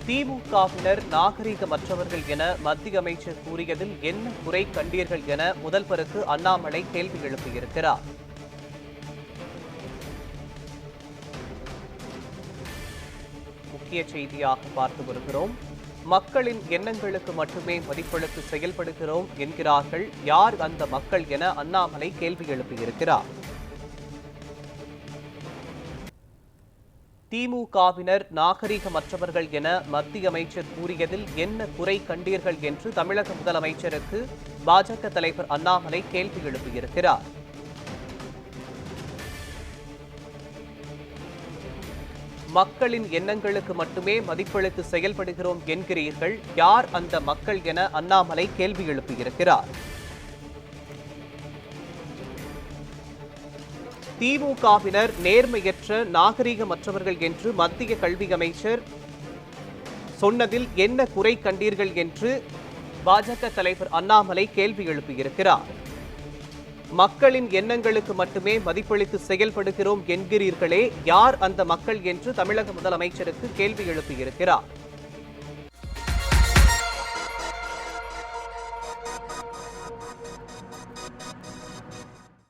திமுகவினர் நாகரிகமற்றவர்கள் என மத்திய அமைச்சர் கூறியதில் என்ன குறை கண்டீர்கள் என முதல்வருக்கு அண்ணாமலை கேள்வி எழுப்பியிருக்கிறார். முக்கிய செய்தியாக பார்த்து வருகிறோம். மக்களின் எண்ணங்களுக்கு மட்டுமே மதிப்பளித்து செயல்படுகிறோம் என்கிறார்கள். யார் அந்த மக்கள் என அண்ணாமலை கேள்வி எழுப்பியிருக்கிறார். திமுகவினர் நாகரிகமற்றவர்கள் என மத்திய அமைச்சர் கூறியதில் என்ன குறை கண்டீர்கள் என்று தமிழக முதலமைச்சருக்கு பாஜக தலைவர் அண்ணாமலை கேள்வி எழுப்பியிருக்கிறார். மக்களின் எண்ணங்களுக்கு மட்டுமே மதிப்பளித்து செயல்படுகிறோம் என்கிறீர்கள். யார் அந்த மக்கள் என அண்ணாமலை கேள்வி எழுப்பியிருக்கிறார். திமுகவினர் நேர்மையற்ற நாகரிகமற்றவர்கள் என்று மத்திய கல்வி அமைச்சர் சொன்னதில் என்ன குறை கண்டீர்கள் என்று பாஜக தலைவர் அண்ணாமலை கேள்வி எழுப்பியிருக்கிறார். மக்களின் எண்ணங்களுக்கு மட்டுமே மதிப்பளித்து செயல்படுகிறோம் என்கிறீர்களே, யார் அந்த மக்கள் என்று தமிழக முதலமைச்சருக்கு கேள்வி எழுப்பியிருக்கிறார்.